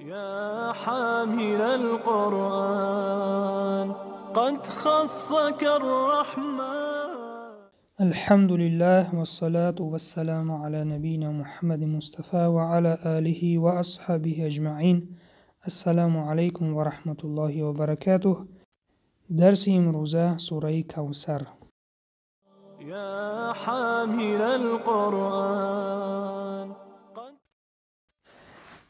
يا حامل القرآن قد خصك الرحمن. الحمد لله والصلاة والسلام على نبينا محمد مصطفى وعلى آله وأصحابه أجمعين. السلام عليكم ورحمة الله وبركاته. درس امروزه سوره کوثر. يا حامل القرآن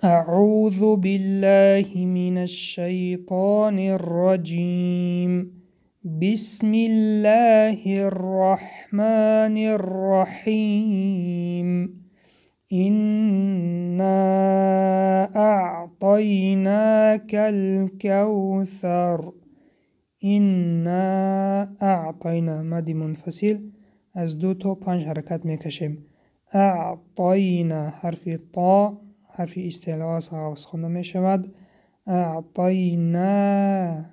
أعوذ بالله من الشيطان الرجيم. بسم الله الرحمن الرحيم. إنا أعطيناك الكوثر. إنا أعطينا مد منفصل از 2 تا 5 حرکت میکشیم. اعطینا حرف طا حرف استعلا از حفظ خونده می شود. اعطینا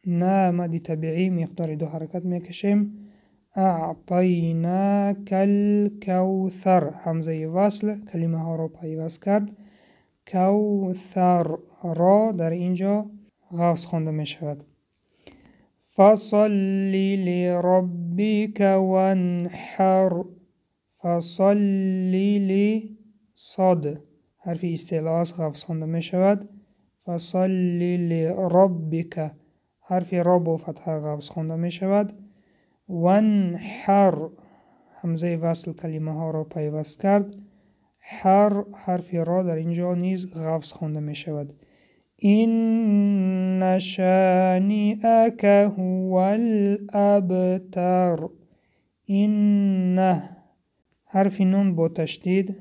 نا مد طبیعی مقدار 2 حرکت میکشیم. اعطینا کالکوثر همزه وصل کلمه ها را پیوست کرد. کوثر را در اینجا حفظ خونده می شود. فصل لربك وانحر. فصل صاد حرف استعلا حفظ خونده می شود. فصل لربك حرف را با فتحه حفظ خونده می شود. وانحر همزه وصل کلمه ها را پیوست کرد. حر حرف را در اینجا نیز حفظ خونده می شود. إن شانئك هو الأبتر. إن حرف نون با تشدید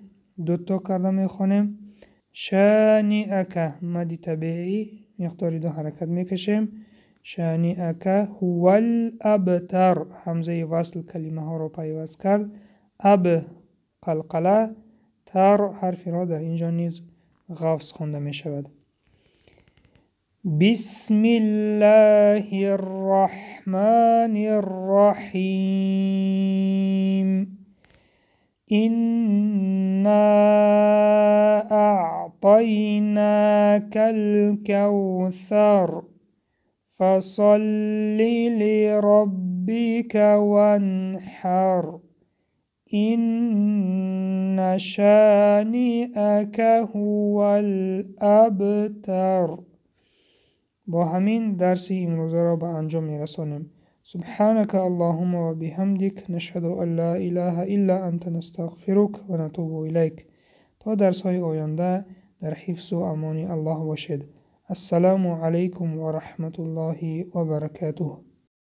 2 تا کرده میخونیم. شانئك مد طبیعی مقدار 2 حرکت میکشیم. شانئك هو الأبتر همزه وصل کلمه ها را پیوست کرد. اب قلقله تر حرف را در اینجا نیز حفظ خونده میشود. بسم الله الرحمن الرحيم. إنا أعطيناك الكوثر فصل لربك وانحر. إن شانئك هو الأبتر. با همین درس امروزه را به انجام میرسانیم. سبحانك اللهم و بحمدك نشهد ان لا اله الا انت نستغفرك و نتوب الیک. تا درس های آینده در حفظ و امان الله باشید. السلام علیکم و رحمت الله و برکاته.